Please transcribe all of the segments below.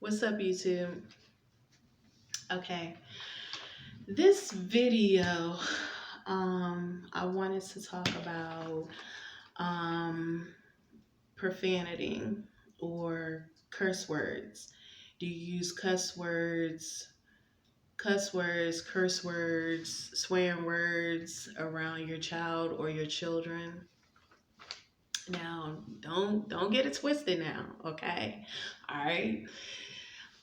What's up, YouTube? Okay, this video, I wanted to talk about um, profanity or curse words. Do you use curse words, swearing words around your child or your children? Now, don't get it twisted now, okay? All right.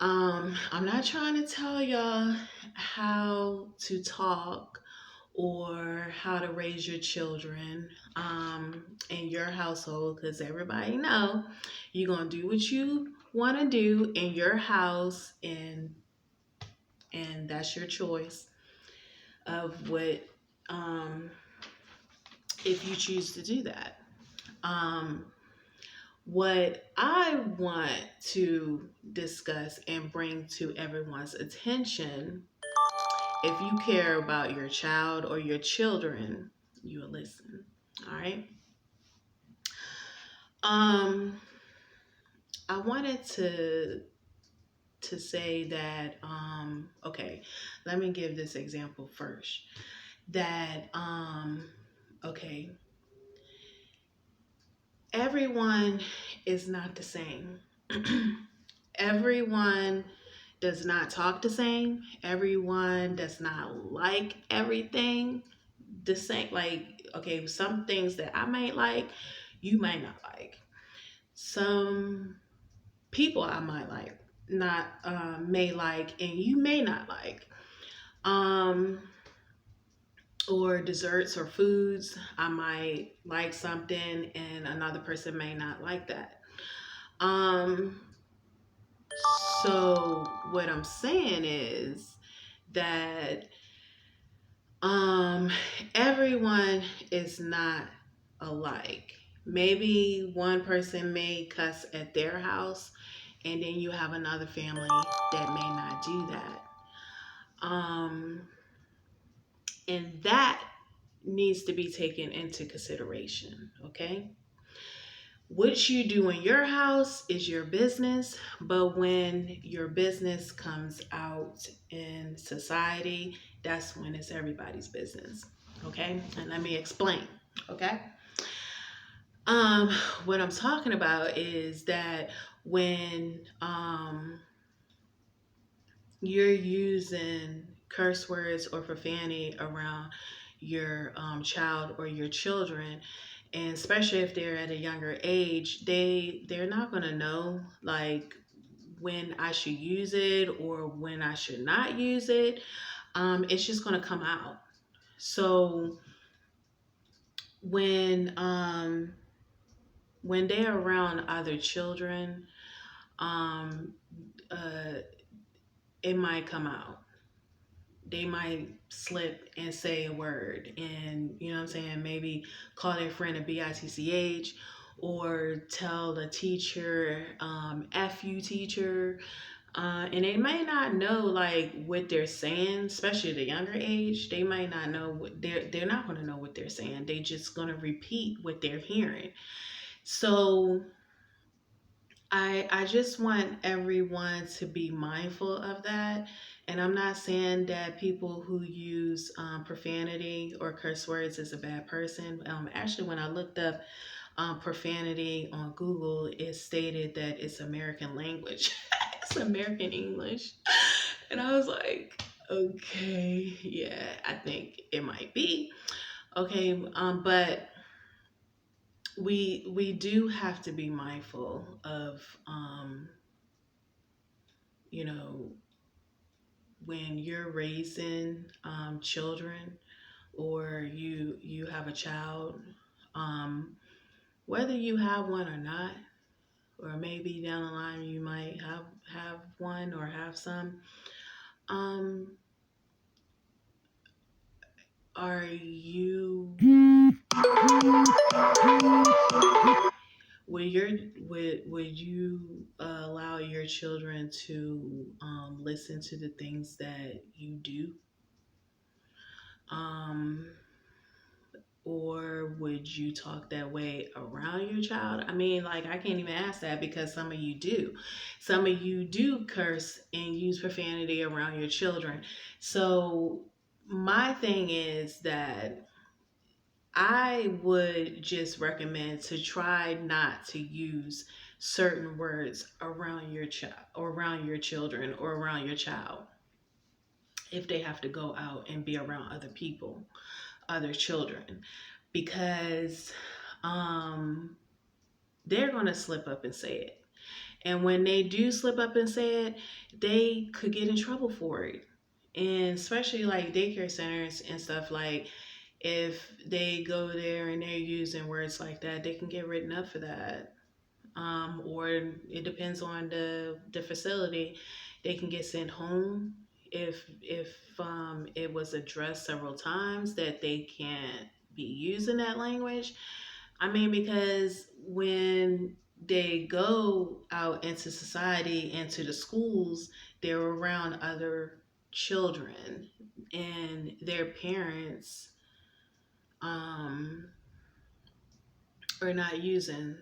I'm not trying to tell y'all how to talk or how to raise your children in your household, because everybody know you're gonna do what you want to do in your house, and that's your choice of what um, if you choose to do that. Um, what I want to discuss and bring to everyone's attention, if you care about your child or your children, you will listen. All right. Um, I wanted to say that okay, let me give this example first. That okay, everyone is not the same. Everyone does not talk the same. Everyone does not like everything the same. Like, okay, some things that I might like, you might not like. Some people I might like, not may like, and you may not like. Um, or desserts or foods, I might like something, and another person may not like that. Um, so what I'm saying is that um everyone is not alike. Maybe one person may cuss at their house, and then you have another family that may not do that. Um and that needs to be taken into consideration, okay? What you do in your house is your business, but when your business comes out in society, that's when it's everybody's business. Okay? And let me explain. Okay? Um, what I'm talking about is that when you're using curse words or profanity around your child or your children, and especially if they're at a younger age, they're not going to know like when I should use it or when I should not use it. It's just going to come out. So when um when they're around other children, um uh it might come out. They might slip and say a word, and you know what I'm saying, maybe call their friend a bitch, or tell the teacher, f you teacher. And they may not know like what they're saying, especially at a younger age. They might not know what they're not going to know what they're saying. They just going to repeat what they're hearing. So I just want everyone to be mindful of that. And I'm not saying that people who use profanity or curse words is a bad person. Actually, when I looked up profanity on Google, it stated that it's American language. It's American English. And I was like, okay, yeah, I think it might be. Okay, but we do have to be mindful of you know, when you're raising children, or you have a child, um, whether you have one or not, or maybe down the line you might have one or have some. Um, are you would your would you allow your children to listen to the things that you do? Um, or would you talk that way around your child? I mean, like, I can't even ask that because some of you do. Some of you do curse and use profanity around your children. So, my thing is that I would just recommend to try not to use certain words around your child or around your children or around your child if they have to go out and be around other people, other children, because um, they're going to slip up and say it. And when they do slip up and say it, they could get in trouble for it. And especially like daycare centers and stuff, like if they go there and they're using words like that, they can get written up for that. Or it depends on the facility. They can get sent home if it was addressed several times that they can't be using that language. I mean, because when they go out into society, into the schools, they're around other children, and their parents um, are not using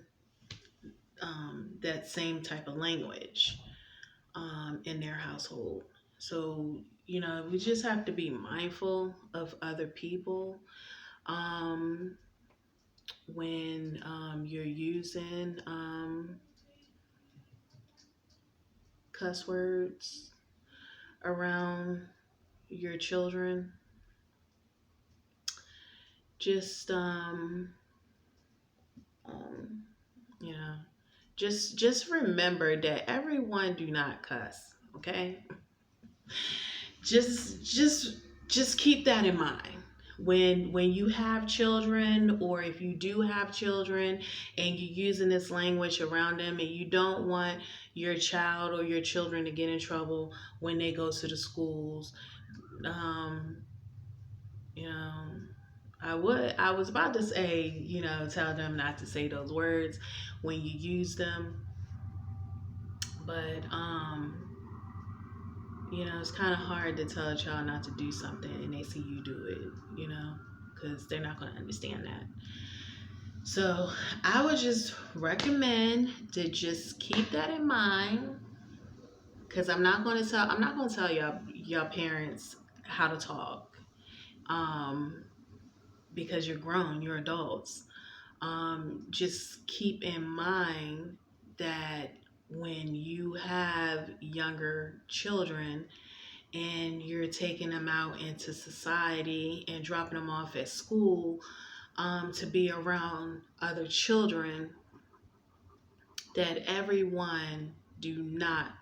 that same type of language in their household. So, we just have to be mindful of other people um, when you're using cuss words around your children. Just um, you know, just remember that everyone do not cuss. Okay, just just keep that in mind when you have children, or if you do have children and you're using this language around them and you don't want your child or your children to get in trouble when they go to the schools. um you know I was about to say, tell them not to say those words when you use them, but it's kind of hard to tell a child not to do something and they see you do it, because they're not going to understand that. So I would just recommend to just keep that in mind, because I'm not going to tell your parents how to talk, um, because you're grown, you're adults. Just keep in mind that when you have younger children and you're taking them out into society and dropping them off at school, to be around other children, that everyone do not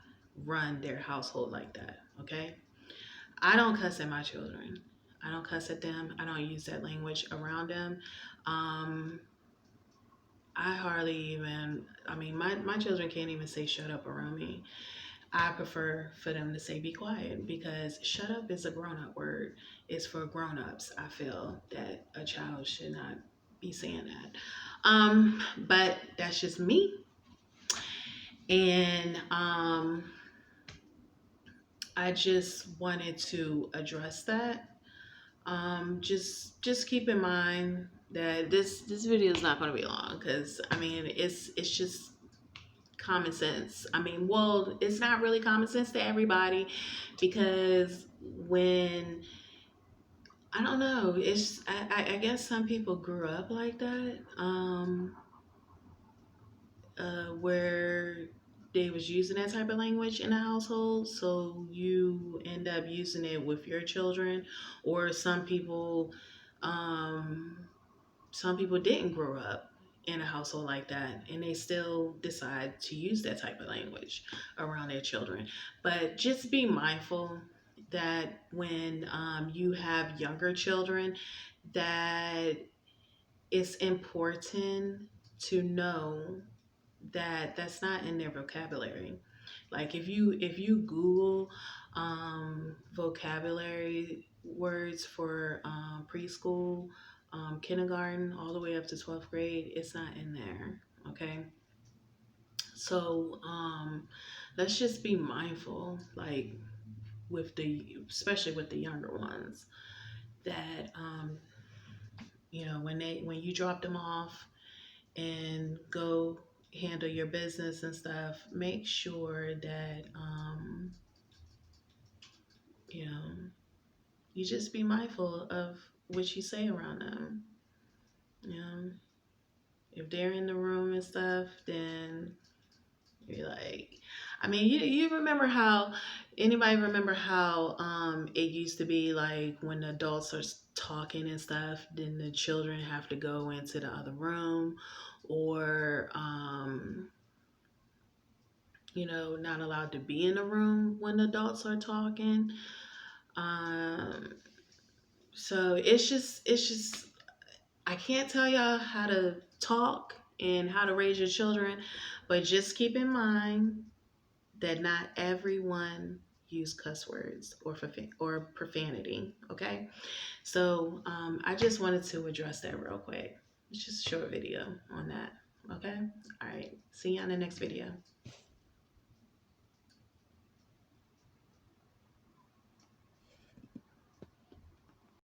run their household like that. Okay, I don't cuss at my children. I don't cuss at them. I don't use that language around them. um, I hardly even, I mean, my children can't even say shut up around me. I prefer for them to say be quiet, because shut up is a grown up word. It's for grown ups. I feel that a child should not be saying that. But that's just me. And I just wanted to address that. Just keep in mind that this video is not going to be long, because I mean it's just common sense. I mean, well, it's not really common sense to everybody, because when, I don't know, I guess some people grew up like that, where they was using that type of language in the household, so you end up using it with your children. Or um, some people didn't grow up in a household like that, and they still decide to use that type of language around their children. But just be mindful that when you have younger children, that it's important to know that that's not in their vocabulary. Like if you Google vocabulary words for preschool, kindergarten, all the way up to 12th grade, it's not in there. Okay, so let's just be mindful, like especially with the younger ones, that when you drop them off and go handle your business and stuff, make sure that you know you just be mindful of what you say around them. You know, if they're in the room and stuff, then you're like, I mean, you remember how, anybody remember how it used to be like when the adults are talking and stuff, then the children have to go into the other room, or not allowed to be in the room when adults are talking. Um, so it's just I can't tell y'all how to talk and how to raise your children, but just keep in mind that not everyone use cuss words or profanity. Okay, so I just wanted to address that real quick. It's just a short video on that. Okay, all right. See you on the next video.